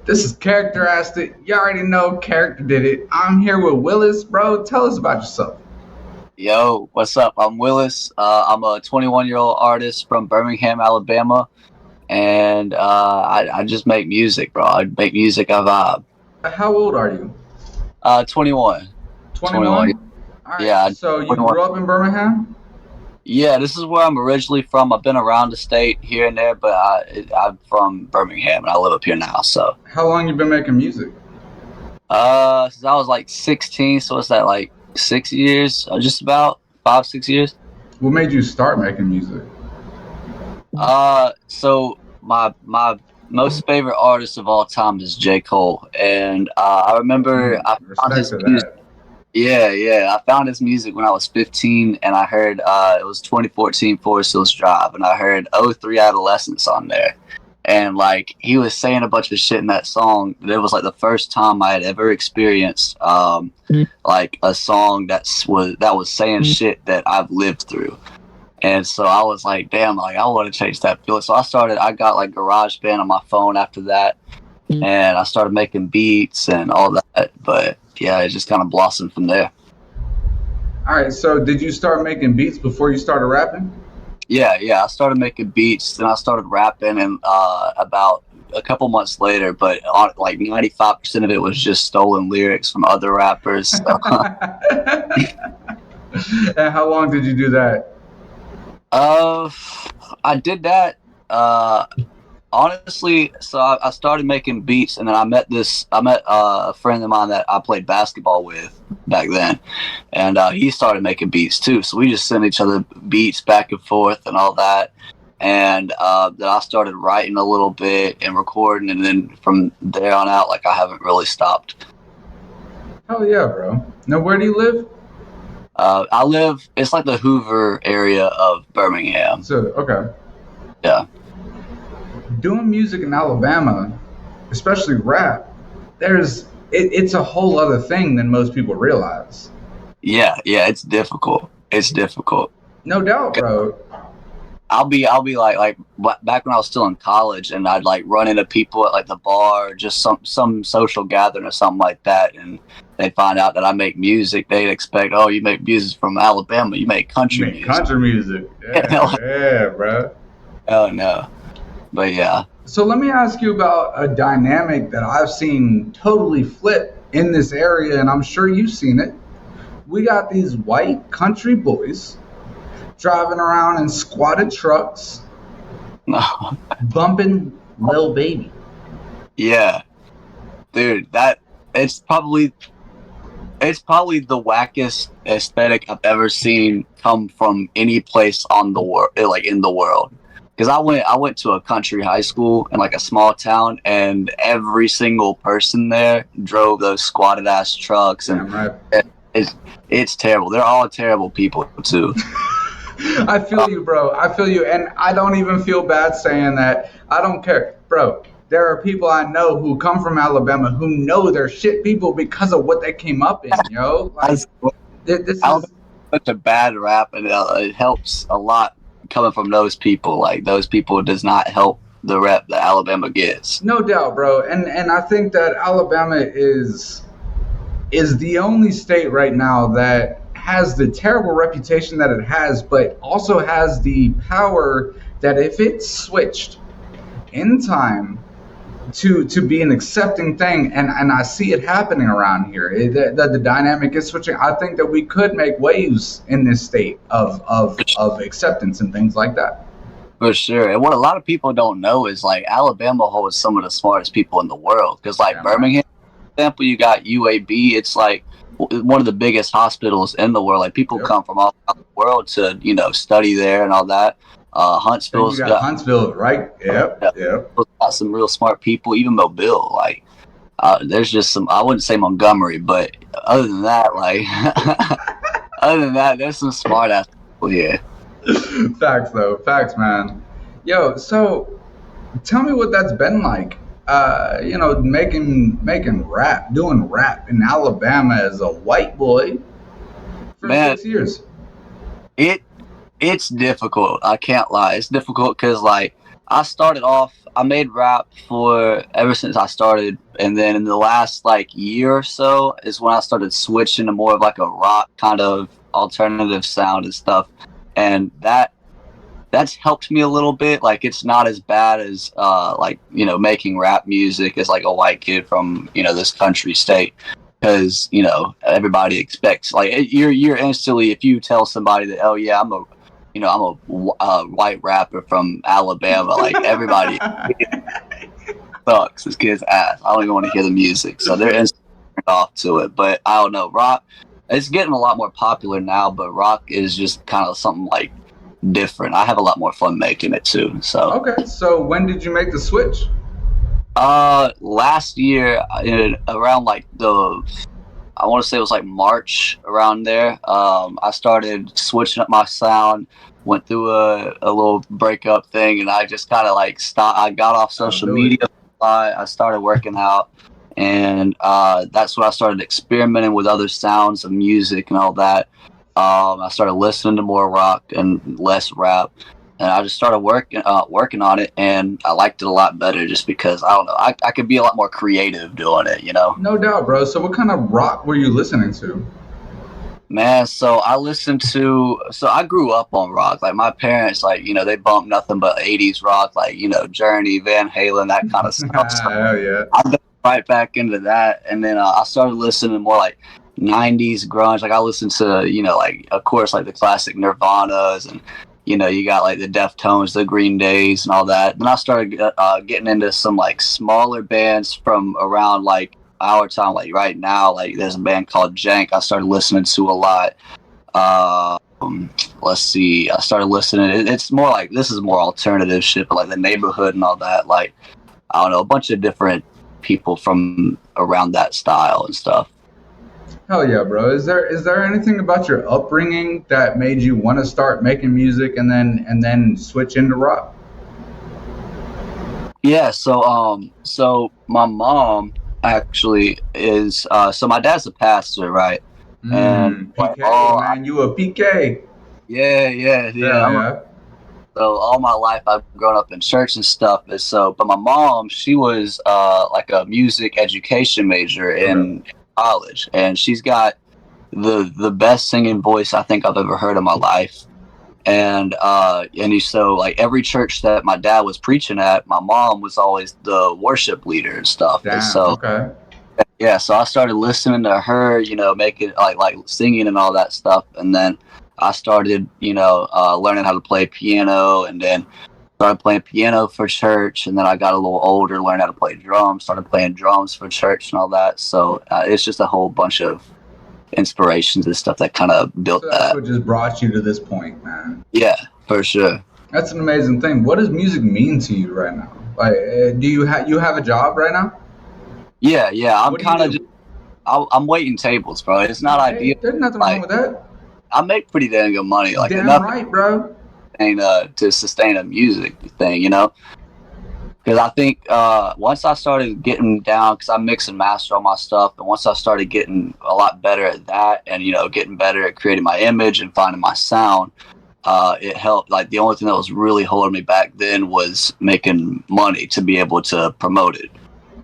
This is Character Asked It. You already know Character did it. I'm here with Willis, bro. Tell us about yourself. Yo, what's up? I'm Willis. I'm a 21-year-old artist from Birmingham, Alabama, and I just make music, bro. I make music. I vibe. How old are you? 21. 21. 21? All right. Yeah, So you 21. grew up in Birmingham? Yeah, this is where I'm originally from. I've been around the state here and there, but I'm from Birmingham, and I live up here now. So, How long you been making music? since I was like 16, so what's that, like 6 years? Just about 5, 6 years. What made you start making music? So my most favorite artist of all time is J. Cole, and I remember I found Respect his to music. that. Yeah, I found his music when I was 15, and I heard it was 2014 Forest Hills Drive, and I heard '03 Adolescence on there, and like he was saying a bunch of shit in that song. It was like the first time I had ever experienced like a song that was saying shit that I've lived through. And so I was like, damn, like I want to change that feeling. So I got like GarageBand on my phone after that, and I started making beats and all that. But yeah, it just kind of blossomed from there. All right. So did you start making beats before you started rapping? Yeah, I started making beats, then I started rapping, and about a couple months later, but like 95% of it was just stolen lyrics from other rappers. So, And how long did you do that? I did that. Honestly, so I started making beats, and then I met a friend of mine that I played basketball with back then, and he started making beats too. So we just sent each other beats back and forth and all that. And then I started writing a little bit and recording, and then from there on out, like I haven't really stopped. Hell yeah, bro. Now, where do you live? It's like the Hoover area of Birmingham. So, okay. Yeah. Doing music in Alabama, especially rap, it's a whole other thing than most people realize. Yeah, it's difficult. No doubt, bro. I'll be like back when I was still in college, and I'd like run into people at like the bar, or just some social gathering or something like that, and they'd find out that I make music. They'd expect, oh, you make music from Alabama, you make country music. Country music. Yeah, yeah, bro. Oh no, but yeah. So let me ask you about a dynamic that I've seen totally flip in this area, and I'm sure you've seen it. We got these white country boys driving around in squatted trucks, No. bumping Lil Baby. Yeah, dude, it's probably the wackest aesthetic I've ever seen come from any place on the world, like in the world. Because I went to a country high school in like a small town, and every single person there drove those squatted ass trucks, and Damn right. it's terrible. They're all terrible people too. I feel you, bro. I feel you. And I don't even feel bad saying that. I don't care. Bro, there are people I know who come from Alabama who know they're shit people because of what they came up in, yo. Like, this is... Alabama's such a bad rap, and it helps a lot coming from those people. Like those people does not help the rep that Alabama gets. No doubt, bro. And I think that Alabama is the only state right now that has the terrible reputation that it has, but also has the power that if it's switched in time to be an accepting thing, and I see it happening around here, the dynamic is switching. I think that we could make waves in this state of acceptance and things like that. For sure. And what a lot of people don't know is like Alabama holds some of the smartest people in the world. Because like Yeah, Birmingham, for example, you got UAB. It's like one of the biggest hospitals in the world. Like people Yep. come from all over the world to study there and all that. And Huntsville's you got Huntsville, right? Yep. got some real smart people. Even Mobile, like there's just some. I wouldn't say Montgomery, but other than that, like there's some smart ass people here. Facts, though. Facts, man. Yo, so tell me what that's been like. Making rap, doing rap in Alabama as a white boy for Man, 6 years. it's difficult. I can't lie. It's difficult because like I started off. I made rap for ever since I started, and then in the last like year or so is when I started switching to more of like a rock kind of alternative sound and stuff, and that's helped me a little bit. Like it's not as bad as like making rap music as like a white kid from this country state, because everybody expects like you're instantly, if you tell somebody that, oh yeah, I'm a white rapper from Alabama, like everybody sucks. This kid's ass. I don't even want to hear the music, so they're instantly turned off to it. But I don't know, rock. It's getting a lot more popular now, but rock is just kind of something like different. I have a lot more fun making it too. So Okay, so when did you make the switch? last year around like I want to say it was like March, around there. I started switching up my sound, went through a little breakup thing, and I just kind of like stopped. I got off social media. I started working out, and that's when I started experimenting with other sounds of music and all that. I started listening to more rock and less rap, and I just started working on it, and I liked it a lot better just because I don't know, I could be a lot more creative doing it, No doubt, bro. So what kind of rock were you listening to? Man, so I grew up on rock. Like my parents, like, they bumped nothing but 80s rock, like, Journey, Van Halen, that kind of stuff. So Hell yeah. I got right back into that. And then I started listening to more like 90s grunge. Like I listened to, like, of course, like the classic Nirvanas, and, you got like the Deftones, the Green Days and all that. Then I started getting into some like smaller bands from around like our time, like right now. Like there's a band called Jank I started listening to a lot. Let's see, I started listening, it's more like, this is more alternative shit, but like the Neighborhood and all that, like I don't know, a bunch of different people from around that style and stuff. Hell yeah, bro. Is there anything about your upbringing that made you want to start making music and then switch into rock? Yeah, so my mom actually is so my dad's a pastor, right? And like, PK, man, you a PK. yeah. Yeah. So all my life I've grown up in church and stuff. And so, but my mom, she was like a music education major in college, and she's got the best singing voice I think I've ever heard in my life. So like every church that my dad was preaching at, my mom was always the worship leader and stuff. Damn, And so okay. yeah, so I started listening to her, making like singing and all that stuff, and then I started, learning how to play piano, and then started playing piano for church, and then I got a little older, learned how to play drums, started playing drums for church and all that. So it's just a whole bunch of inspirations and stuff that kind of built So that's that. what just brought you to this point, man. Yeah, for sure. That's an amazing thing. What does music mean to you right now? Like, do you have a job right now? Yeah. I'm What do you kind of do? just, I'm waiting tables, bro. It's not Hey, ideal. there's nothing Like, wrong with that. I make pretty dang good money, like Damn enough right, bro. to sustain a music thing, because I think once I started getting down, because I mix and master all my stuff, and once I started getting a lot better at that, and getting better at creating my image and finding my sound, it helped. Like the only thing that was really holding me back then was making money to be able to promote it.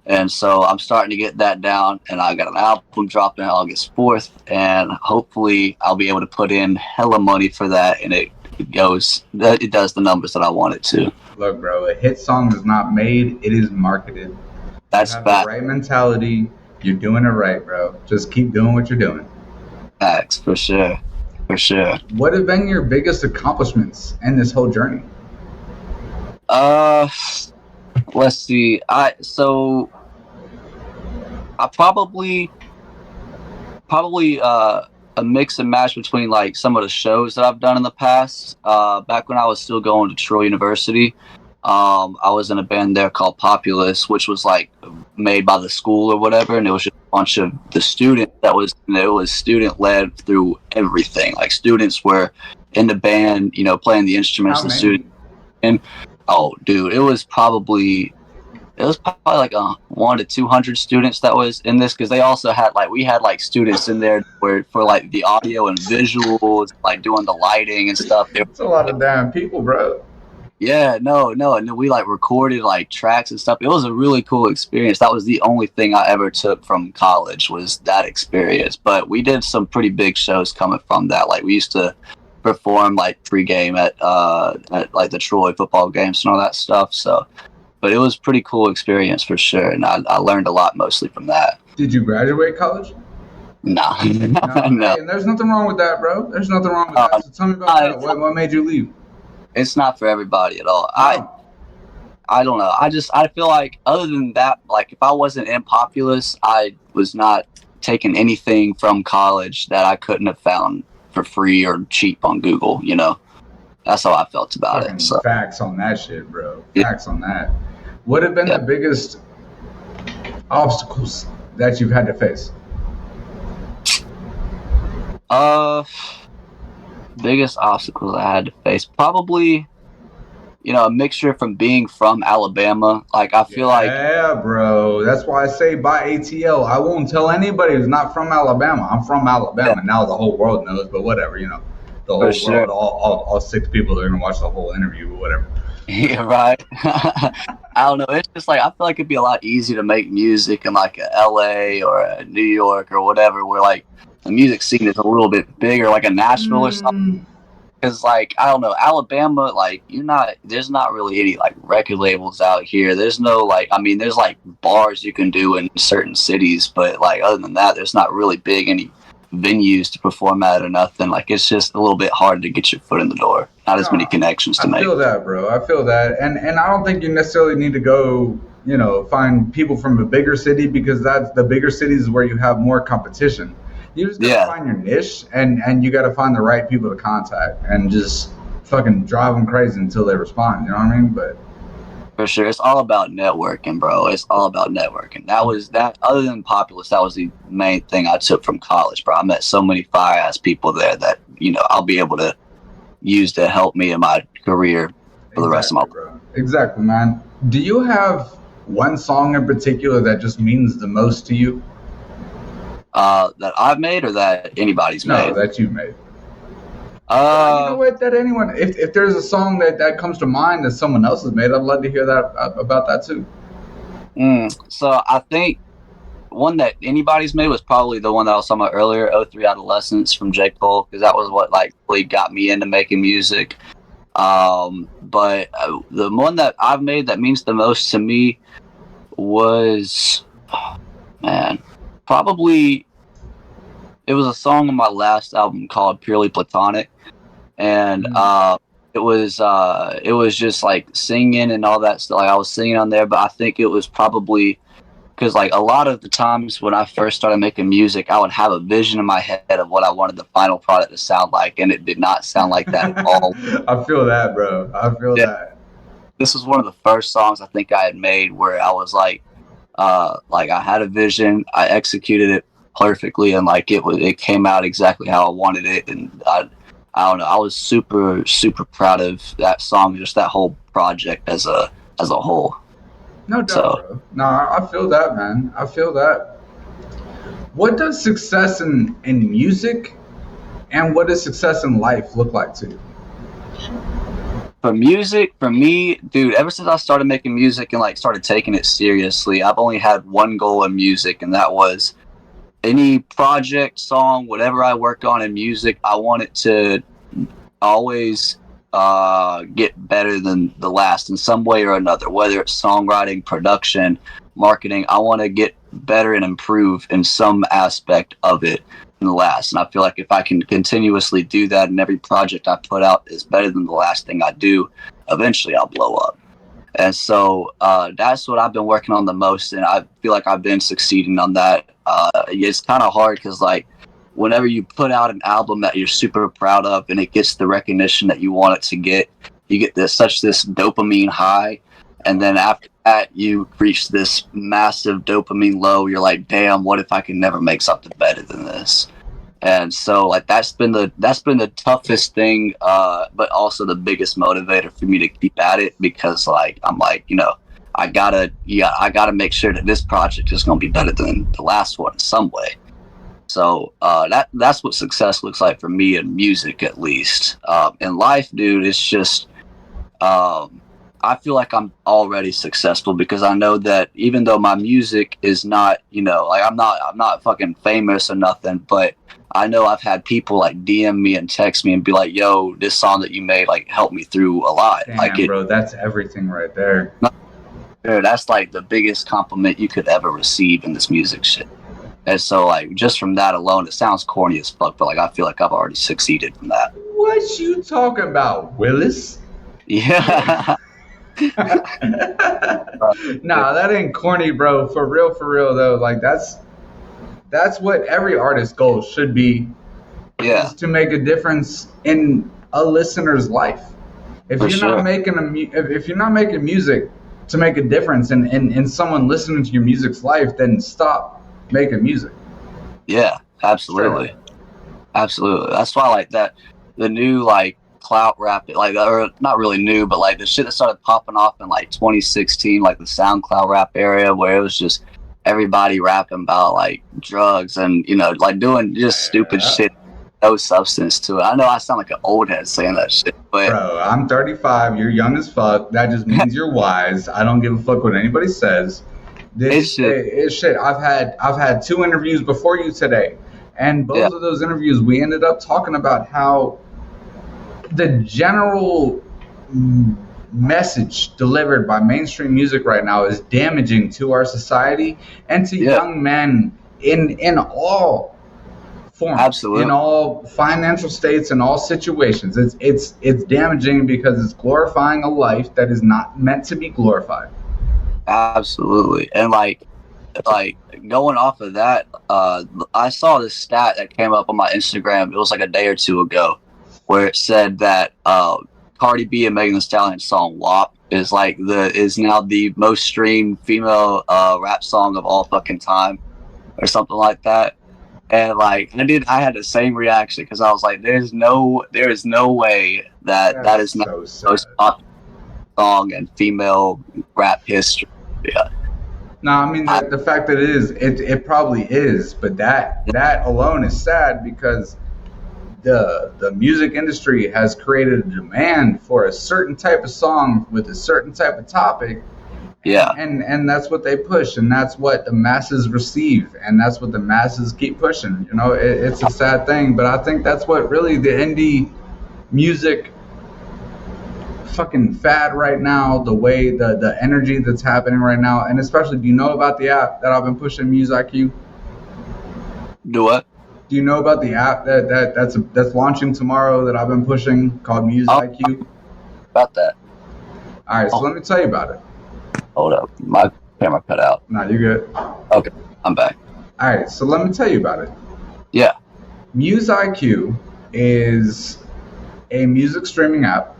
And so I'm starting to get that down, and I got an album dropping August 4th, and hopefully I'll be able to put in hella money for that, and it does the numbers that I want it to. Look, bro, a hit song is not made, it is marketed. That's You have facts. the right mentality. You're doing it right, bro. Just keep doing what you're doing. Facts, for sure. What have been your biggest accomplishments in this whole journey? Let's see. I probably a mix and match between like some of the shows that I've done in the past. Back when I was still going to Troy University, I was in a band there called Populous, which was like made by the school or whatever, and it was just a bunch of the students. It was student led through everything. Like students were in the band, playing the instruments. How The many? student, and oh, dude, it was probably like 1 to 200 students that was in this, because they also had we had like students in there for like the audio and visuals, like doing the lighting and stuff. It's a lot of damn people, bro. Yeah, no, and then we like recorded like tracks and stuff. It was a really cool experience. That was the only thing I ever took from college was that experience. But we did some pretty big shows coming from that. Like we used to perform like pregame at like the Troy football games and all that stuff. So, but it was pretty cool experience for sure, and I learned a lot mostly from that. Did you graduate college? No, No. no, Hey, and there's nothing wrong with that, bro. There's nothing wrong with uh, that. So tell me about that. What made you leave? it's not for everybody at all. No. I don't know. I feel like other than that, like if I wasn't in Populous, I was not taking anything from college that I couldn't have found for free or cheap on Google. You know, that's how I felt about Fucking it. So facts on that shit, bro. yeah, Facts on that. What have been the biggest obstacles that you've had to face? Biggest obstacles I had to face probably, you know, a mixture from being from Alabama. Like I feel like Yeah, bro. That's why I say buy ATL. I won't tell anybody who's not from Alabama. I'm from Alabama. Now the whole world knows, but whatever, you know. The whole for world, sure. all six people that are gonna watch the whole interview, but whatever. Yeah, right. I don't know. It's just like I feel like it'd be a lot easier to make music in like a LA or a New York or whatever, where like the music scene is a little bit bigger, like a Nashville or something. Because like I don't know, Alabama, like there's not really any like record labels out here. There's no like, I mean, there's like bars you can do in certain cities, but like other than that, there's not really big any venues to perform at or nothing. Like it's just a little bit hard to get your foot in the door. Not as many connections to I make. feel that, bro. I feel that, and I don't think you necessarily need to go, you know, find people from a bigger city because that's the bigger cities where you have more competition. You just gotta find your niche, and you gotta find the right people to contact, and just fucking drive them crazy until they respond. You know what I mean? But for sure, it's all about networking, bro. It's all about networking. That was that. Other than Populous, that was the main thing I took from college, bro. I met so many fire ass people there that you know I'll be able to use to help me in my career for the rest of my life. bro. Exactly, man. Do you have one song in particular that just means the most to you? That I've made or that anybody's made? No, that you made. You Uh, know what? That anyone, if there's a song that comes to mind that someone else has made, I'd love to hear that about that too. so I think one that anybody's made was probably the one that I was talking about earlier, '03 Adolescence from J. Cole, because that was what like really got me into making music. But the one that I've made that means the most to me was, man, probably it was a song on my last album called Purely Platonic, and it was just like singing and all that stuff. Like I was singing on there, but I think it was probably because like a lot of the times when I first started making music, I would have a vision in my head of what I wanted the final product to sound like, and it did not sound like that at all. I feel that, bro. I feel that. This was one of the first songs I think I had made where I was like I had a vision, I executed it perfectly, and like it came out exactly how I wanted it, and I don't know, I was super proud of that song, just that whole project as a whole. No doubt, bro. No, I feel that, man. I feel that. What does success in music and what does success in life look like to you? For music, for me, dude, ever since I started making music and like started taking it seriously, I've only had one goal in music, and that was any project, song, whatever I work on in music, I want it to always get better than the last in some way or another, whether it's songwriting, production, marketing. I want to get better and improve in some aspect of it than the last. And I feel like if I can continuously do that and every project I put out is better than the last thing I do, eventually I'll blow up. And so that's what I've been working on the most, and I feel like I've been succeeding on that. It's kind of hard because like whenever you put out an album that you're super proud of and it gets the recognition that you want it to get, you get this dopamine high, and then after that you reach this massive dopamine low. You're like, damn, what if I can never make something better than this? And so like that's been the toughest thing, but also the biggest motivator for me to keep at it, because like I'm like, you know, I gotta make sure that this project is gonna be better than the last one in some way. So that's what success looks like for me in music, at least. In life, dude, it's just I feel like I'm already successful because I know that even though my music is not, like I'm not fucking famous or nothing, but I know I've had people like DM me and text me and be like, "Yo, this song that you made like helped me through a lot." Like Damn, bro, that's everything right there. dude, that's like the biggest compliment you could ever receive in this music shit. And so like just from that alone, it sounds corny as fuck, but like I feel like I've already succeeded from that. What you talking about, Willis? Yeah. Nah, that ain't corny, bro. For real though. Like that's what every artist's goal should be, Yeah, is to make a difference in a listener's life. If for you're not sure. making if you're not making music to make a difference in someone listening to your music's life, then stop making music. Yeah, Straight absolutely. up. Absolutely. That's why like that the new like clout rap like or not really new, but like the shit that started popping off in like 2016, like the SoundCloud rap area where it was just everybody rapping about like drugs and like doing just stupid Yeah. shit, no substance to it. I know I sound like an old head saying that shit, but Bro, I'm 35. You're young as fuck. That just means you're wise. I don't give a fuck what anybody says. it's just It's shit. I've had 2 interviews before you today, and yeah, both of those interviews we ended up talking about how the general message delivered by mainstream music right now is damaging to our society and to yeah, young men in all forms, in absolutely. all financial states, in all situations. It's damaging because it's glorifying a life that is not meant to be glorified. Absolutely. And like going off of that, I saw this stat that came up on my Instagram. It was like a day or two ago, where it said that Cardi B and Megan Thee Stallion's song "WAP" is now the most streamed female rap song of all fucking time, or something like that. And like I had the same reaction because I was like, there is no way that That's is not so the sad. most popular song in female rap history. Yeah. No, I mean the fact that it probably is, but that alone is sad because the music industry has created a demand for a certain type of song with a certain type of topic, Yeah. and that's what they push, and that's what the masses receive, and that's what the masses keep pushing. It's a sad thing, but I think that's what really the indie music fucking fad right now, the way the energy that's happening right now, and especially, do you know about the app that I've been pushing, MuseIQ? Do what? Do you know about the app that's launching tomorrow that I've been pushing called Oh, MuseIQ? about that. All right, so Oh, let me tell you about it. hold up. My camera cut out. No, you're good. Okay. I'm back. All right, so let me tell you about it. Yeah. MuseIQ is a music streaming app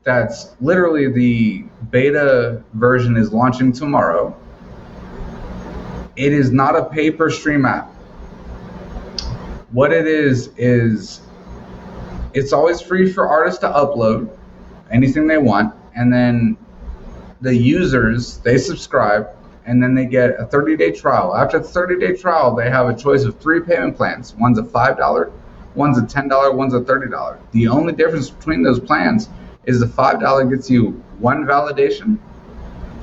that's literally the beta version is launching tomorrow. It is not a pay per stream app. What it is it's always free for artists to upload anything they want, and then the users they subscribe, and then they get a 30-day trial. After the 30-day trial, they have a choice of 3 payment plans. One's a $5, one's a $10, one's a $30. The only difference between those plans is the $5 gets you 1 validation,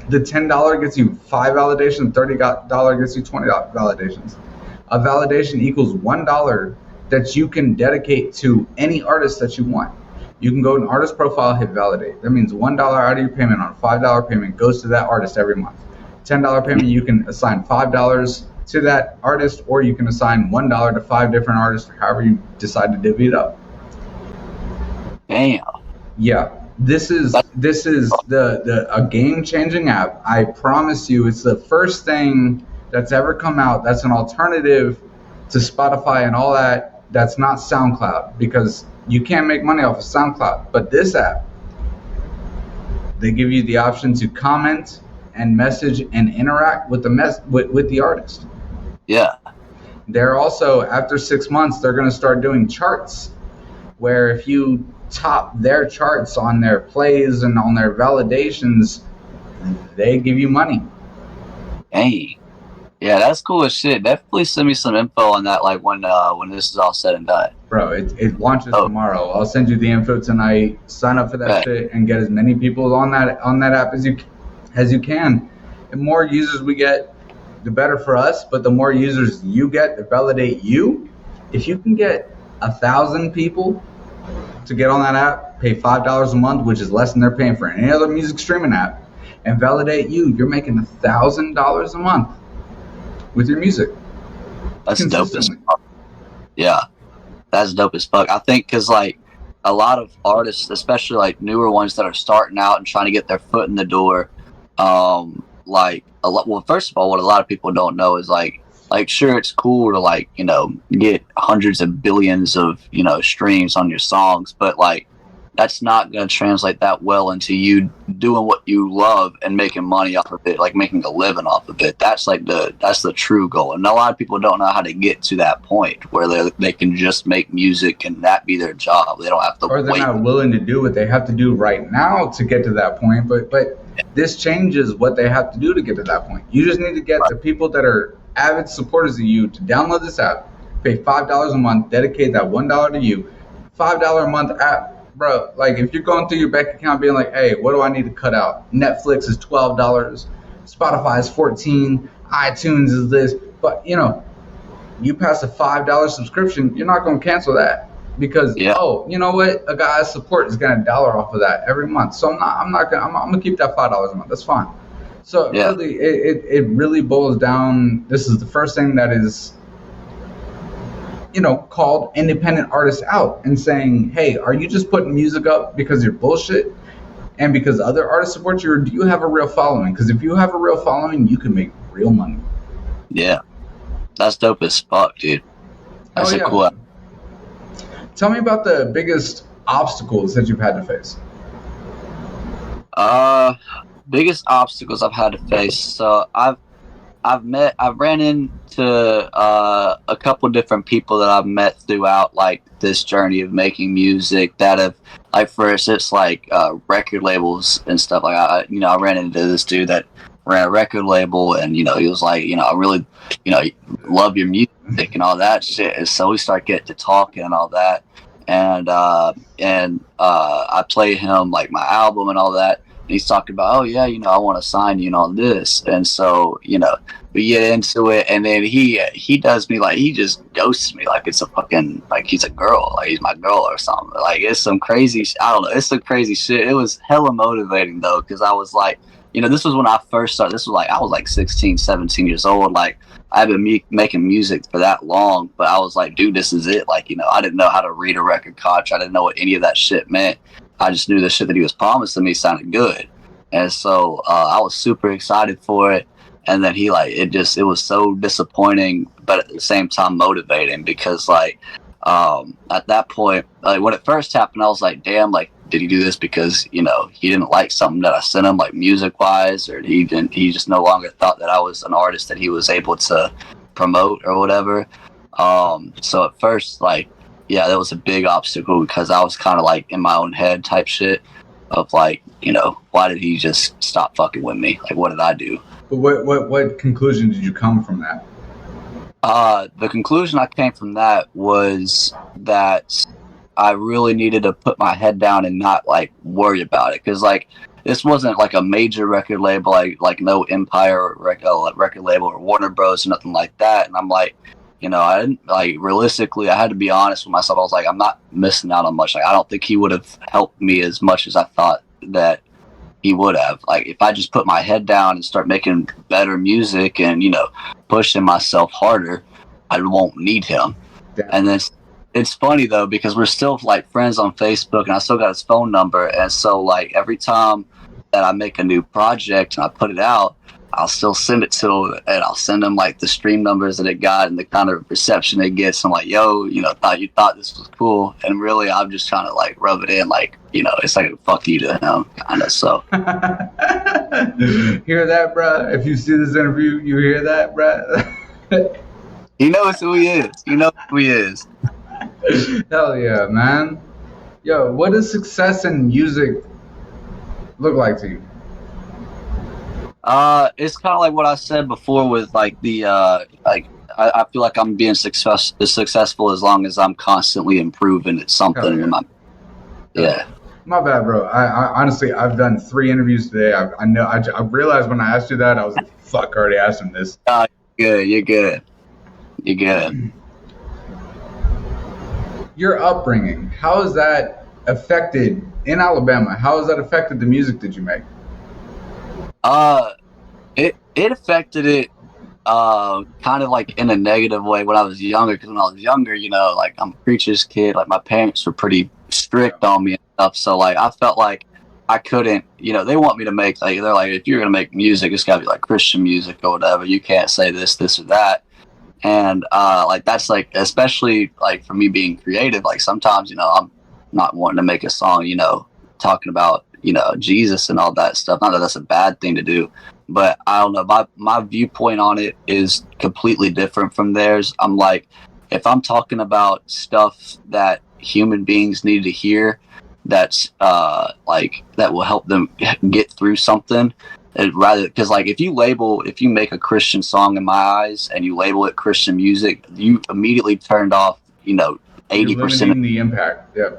the $10 gets you 5 validation, the $30 gets you 20 validations. A validation equals $1 that you can dedicate to any artist that you want. You can go to an artist profile, hit validate. That means $1 out of your payment on a $5 payment goes to that artist every month. $10 payment, you can assign $5 to that artist, or you can assign $1 to 5 different artists, or however you decide to divvy it up. Damn. Yeah, this is the a game changing app. I promise you, it's the first thing that's ever come out that's an alternative to Spotify and all that. That's not SoundCloud, because you can't make money off of SoundCloud. But this app, they give you the option to comment and message and interact with the artist. Yeah. They're also, after 6 months, they're going to start doing charts where if you top their charts on their plays and on their validations, they give you money. Dang. Yeah, that's cool as shit. Definitely send me some info on that, like when this is all said and done. Bro, it launches Oh, tomorrow. I'll send you the info tonight. Sign up for that bet. shit and get as many people on that app as you can. The more users we get, the better for us. But the more users you get to validate you, if you can get 1,000 people to get on that app, pay $5 a month, which is less than they're paying for any other music streaming app, and validate you, you're making $1,000 a month with your music That's dope as consistently. fuck. Yeah, that's dope as fuck. I think because like a lot of artists, especially like newer ones that are starting out and trying to get their foot in the door, like a lot. Well, first of all, what a lot of people don't know is like sure, it's cool to like get hundreds of billions of streams on your songs, but like that's not going to translate that well into you doing what you love and making money off of it, like making a living off of it. That's the true goal, and a lot of people don't know how to get to that point where they can just make music and that be their job. They don't have to Or they're wait. not willing to do what they have to do right now to get to that point. But this changes what they have to do to get to that point. You just need to get the people that are avid supporters of you to download this app, pay $5 a month, dedicate that $1 to you, $5 a month app. Bro, like if you're going through your bank account being like, hey, what do I need to cut out? Netflix is $12, Spotify is 14, iTunes is this, but you pass a $5 subscription, you're not going to cancel that because Yeah, oh, you know what? A guy's support is getting $1 off of that every month. So I'm gonna keep that $5 a month. That's fine. So yeah, really, it really boils down. This is the first thing that is called independent artists out and saying, hey, are you just putting music up because you're bullshit and because other artists support you, or do you have a real following? Because if you have a real following, you can make real money. yeah. That's dope as fuck, dude. Oh That's a yeah. cool. Tell me about the biggest obstacles that you've had to face. Uh, Biggest obstacles I've had to face. So I've ran into a couple different people that I've met throughout like this journey of making music that have like for instance like record labels and stuff like I ran into this dude that ran a record label and he was like I really love your music and all that shit, and so we start getting to talking and all that, and I played him like my album and all that. He's talking about, oh yeah, I want to sign you on this, and so we get into it, and then he does me like he just ghosts me like it's a fucking like he's a girl, like he's my girl or something. Like it's some crazy, I don't know, it's some crazy shit. It was hella motivating though, because I was like, this was when I first started. This was like I was like 16, 17 years old. Like I've been making music for that long, but I was like, dude, this is it. Like I didn't know how to read a record contract. I didn't know what any of that shit meant. I just knew the shit that he was promising me sounded good. And so I was super excited for it. And then it was so disappointing, but at the same time motivating because at that point, like when it first happened, I was like, damn, like, did he do this because, he didn't like something that I sent him like music wise, or he just no longer thought that I was an artist that he was able to promote or whatever. So at first, yeah, that was a big obstacle because I was kind of like in my own head type shit of like, why did he just stop fucking with me? Like, what did I do? But what conclusion did you come from that? The conclusion I came from that was that I really needed to put my head down and not like worry about it. Cause like, this wasn't like a major record label, like no Empire record label or Warner Bros. Or nothing like that. And I'm like, I didn't like realistically. I had to be honest with myself. I was like, I'm not missing out on much. Like, I don't think he would have helped me as much as I thought that he would have. Like, if I just put my head down and start making better music and pushing myself harder, I won't need him. Damn. And then it's funny though because we're still like friends on Facebook, and I still got his phone number. And so like every time that I make a new project and I put it out, I'll still send it to him, and I'll send him like the stream numbers that it got and the kind of reception it gets. I'm like, yo, thought you thought this was cool, and really I'm just trying to like rub it in, like it's like a fuck you to him, kind of. So Hear that, bruh? If you see this interview, you hear that, bruh? he knows who he is. He knows who he is. Hell yeah, man. Yo, what does success in music look like to you? It's kind of like what I said before with like the like I feel like I'm being successful as long as I'm constantly improving at Hell something. yeah. With my yeah. My bad, bro. I honestly, I've done 3 interviews today. I know. I realized when I asked you that, I was like, "Fuck!" I already asked him this. Good. You're good. You're good. Your upbringing, how has that affected in Alabama? How has that affected the music that you make? Uh, it affected it kind of like in a negative way when I was younger. Because when I was younger, like I'm a preacher's kid. Like my parents were pretty Yeah. strict on me and stuff. So like I felt like I couldn't. They want me to make like they're like if you're gonna make music, it's gotta be like Christian music or whatever. You can't say this or that. And like that's like especially like for me being creative. Like sometimes I'm not wanting to make a song. Talking about Jesus and all that stuff. Not that that's a bad thing to do, but I don't know. My viewpoint on it is completely different from theirs. I'm like, if I'm talking about stuff that human beings need to hear, that's like that will help them get through something. Rather, because like if you make a Christian song in my eyes and you label it Christian music, you immediately turned off You're 80%. limiting the impact. Yeah.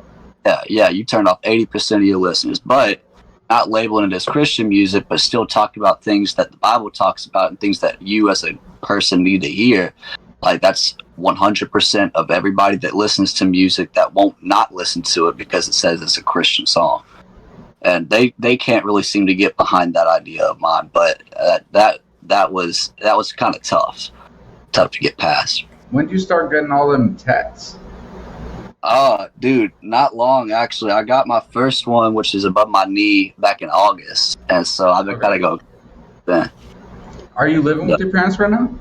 Yeah, you turned off 80% of your listeners, but not labeling it as Christian music, but still talking about things that the Bible talks about and things that you as a person need to hear. Like that's 100% of everybody that listens to music that won't not listen to it because it says it's a Christian song. And they can't really seem to get behind that idea of mine, but that was kind of tough to get past. When did you start getting all them texts? Oh, dude, not long actually. I got my first one, which is above my knee, back in August, and so I've been kind of go. Then. Are you living with your parents right now?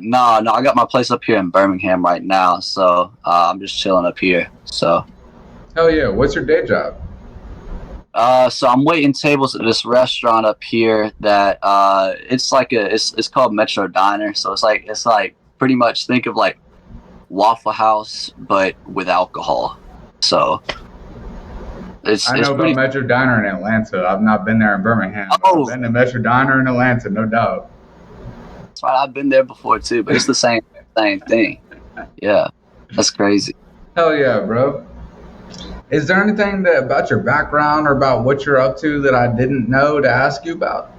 No, I got my place up here in Birmingham right now, so I'm just chilling up here. So. Hell yeah! What's your day job? So I'm waiting tables at this restaurant up here that it's like it's called Metro Diner. So it's like pretty much think of like Waffle House but with alcohol. So I know about Metro Diner in Atlanta. I've not been there in Birmingham. I've been to Metro Diner in Atlanta, no doubt. That's right. I've been there before too, but it's the same thing. Yeah, that's crazy. Hell yeah, bro. Is there anything about your background or about what you're up to that I didn't know to ask you about?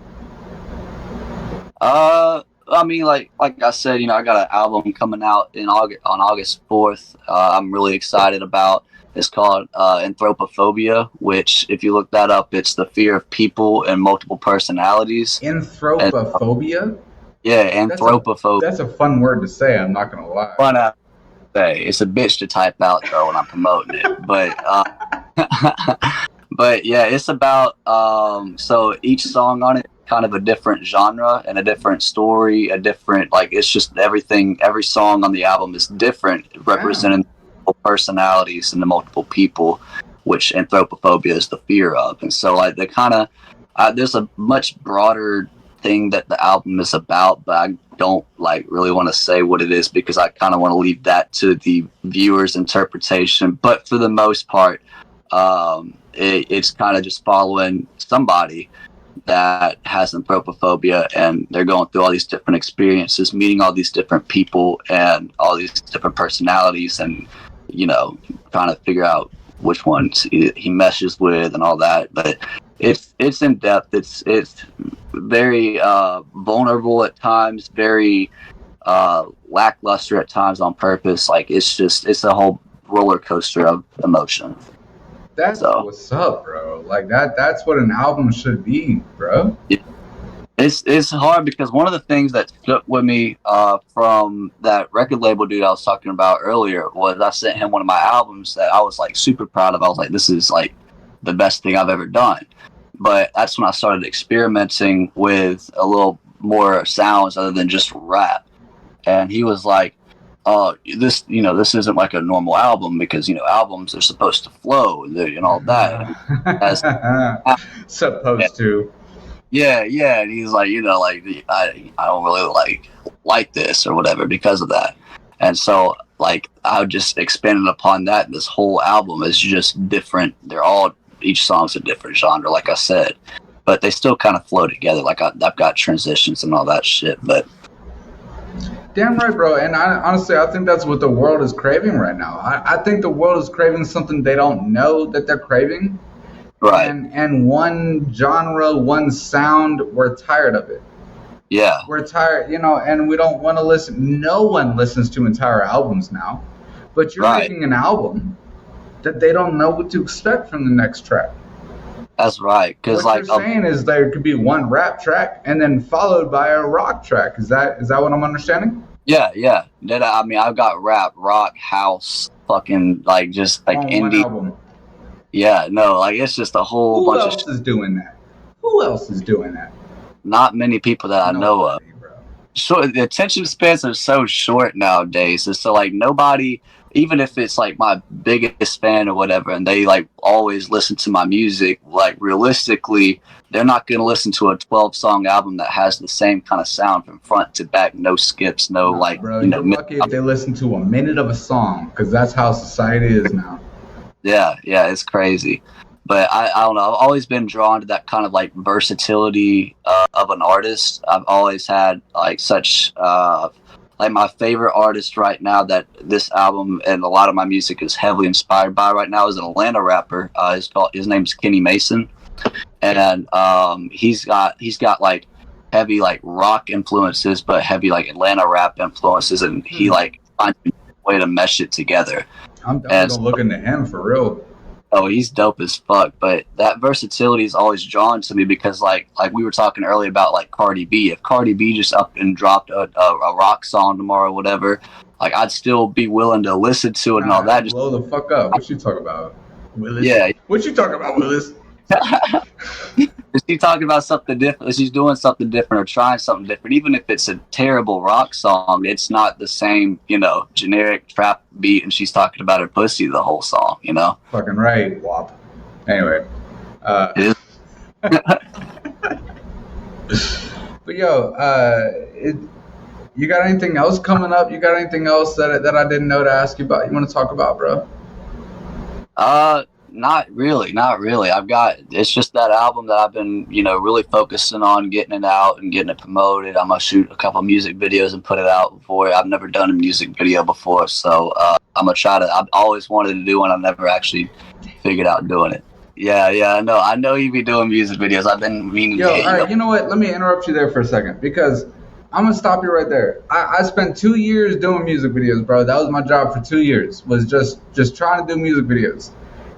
I mean, like I said, I got an album coming out on August 4th. I'm really excited about. It's called Anthropophobia, which, if you look that up, it's the fear of people and multiple personalities. Anthropophobia? Yeah, anthropophobia. That's a fun word to say. I'm not gonna lie. Fun. It's a bitch to type out though when I'm promoting it, but but yeah, it's about so each song on it kind of a different genre and a different story, a different it's just everything. Every song on the album is different, representing multiple personalities and the multiple people, which anthropophobia is the fear of. And so like the kind of there's a much broader thing that the album is about, but I don't really want to say what it is because I kind of want to leave that to the viewer's interpretation. But for the most part, it's kind of just following somebody that has anthropophobia, and they're going through all these different experiences, meeting all these different people and all these different personalities, and trying to figure out which ones he meshes with and all that. But it's in depth. It's very vulnerable at times, very lackluster at times on purpose. It's a whole roller coaster of emotion. That's what's up, bro. That's what an album should be, bro. It's hard because one of the things that stuck with me from that record label dude I was talking about earlier was I sent him one of my albums that I was super proud of. I was like, this is the best thing I've ever done. But that's when I started experimenting with a little more sounds other than just rap. And he was like, this isn't like a normal album because, albums are supposed to flow and all that. Supposed to. Yeah. And he's like, I don't really like this or whatever because of that. And so I just expanded upon that. This whole album is just different. Each song's a different genre, like I said. but they still kind of flow together. Like I've got transitions and all that shit, but. Damn right, bro. And honestly, I think that's what the world is craving right now. I think the world is craving something they don't know that they're craving. Right. And one genre, one sound, we're tired of it. Yeah. We're tired, and we don't want to listen. No one listens to entire albums now. But you're making an album that they don't know what to expect from the next track. That's right. Because what you're saying is there could be one rap track and then followed by a rock track. Is that what I'm understanding? Yeah. I mean, I've got rap, rock, house, fucking just like indie. One album. Yeah, no, it's just a whole bunch of. Who else is doing that? Who else is doing that? Not many people that I know of. So the attention spans are so short nowadays. And so nobody, even if it's my biggest fan or whatever, and they always listen to my music, realistically, they're not going to listen to a 12-song album that has the same kind of sound from front to back, no skips, no Bro, you're lucky if they listen to a minute of a song, because that's how society is now. Yeah, it's crazy. But I don't know. I've always been drawn to that kind of versatility of an artist. I've always had such my favorite artist right now that this album and a lot of my music is heavily inspired by right now is an Atlanta rapper. His name's Kenny Mason, and he's got heavy rock influences, but heavy Atlanta rap influences, and he finds a way to mesh it together. I'm definitely looking to him for real. Oh, he's dope as fuck. But that versatility is always drawn to me because, like we were talking earlier about Cardi B. If Cardi B just up and dropped a rock song tomorrow, or whatever, I'd still be willing to listen to it and all that. Just blow the fuck up. What you talking about, Willis? Yeah. What you talking about, Willis? She's talking about something different. She's doing something different or trying something different. Even if it's a terrible rock song, it's not the same, generic trap beat. And she's talking about her pussy the whole song, Fucking right, wop. Anyway. But you got anything else coming up? You got anything else that I didn't know to ask you about? You want to talk about, bro? Not really. It's just that album that I've been, really focusing on getting it out and getting it promoted. I'm gonna shoot a couple music videos and put it out before. I've never done a music video before, so I'm gonna try to. I've always wanted to do one. I've never actually figured out doing it. Yeah, I know you be doing music videos. I've been meaning to. All right, you know what? Let me interrupt you there for a second because I'm gonna stop you right there. I spent 2 years doing music videos, bro. That was my job for 2 years. Was just trying to do music videos.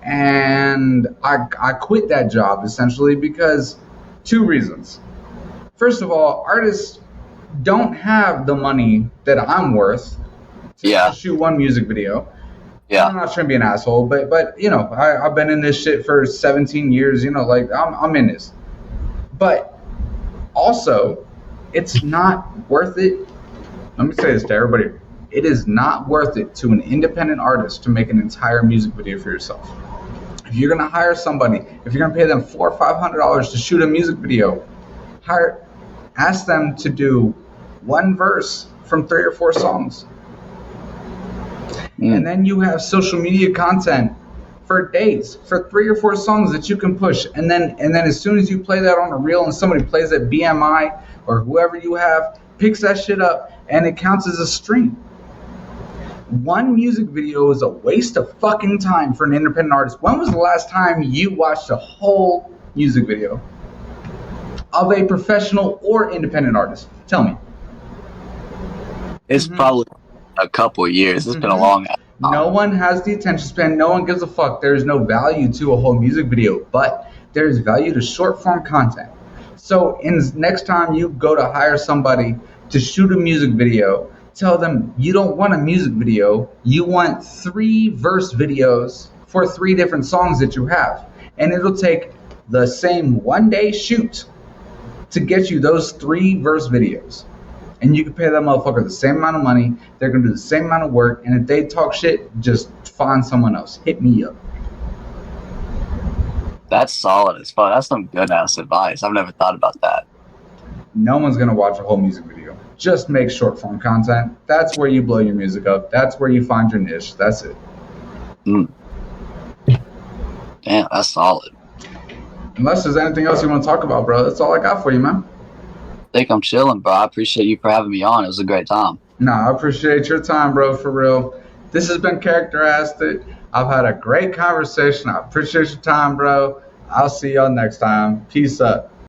And I quit that job essentially because 2 reasons. First of all, artists don't have the money that I'm worth to shoot one music video. Yeah. I'm not trying to be an asshole, but I've been in this shit for 17 years. I'm in this. But also, it's not worth it. Let me say this to everybody: it is not worth it to an independent artist to make an entire music video for yourself. If you're gonna hire somebody, if you're gonna pay them $400 or $500 to shoot a music video, ask them to do one verse from 3 or 4 songs. And then you have social media content for days, for 3 or 4 songs that you can push. And then as soon as you play that on a reel and somebody plays it, BMI or whoever you have picks that shit up and it counts as a stream. One music video is a waste of fucking time for an independent artist. When was the last time you watched a whole music video of a professional or independent artist? Tell me. It's probably a couple of years. It's been a long time. No one has the attention span. No one gives a fuck. There is no value to a whole music video, but there is value to short form content. So next time you go to hire somebody to shoot a music video, tell them you don't want a music video. You want 3 verse videos for 3 different songs that you have. And it'll take the same 1-day shoot to get you those 3 verse videos. And you can pay that motherfucker the same amount of money. They're going to do the same amount of work. And if they talk shit, just find someone else. Hit me up. That's solid as fuck. That's some good ass advice. I've never thought about that. No one's going to watch a whole music video. Just make short form content. That's where you blow your music up. That's where you find your niche. That's it. Damn, that's solid. Unless there's anything else you want to talk about, bro. That's all I got for you, man. I think I'm chilling, bro. I appreciate you for having me on. It was a great time. Nah, I appreciate your time, bro, for real. This has been Character Asked It. I've had a great conversation. I appreciate your time, bro. I'll see y'all next time. Peace up.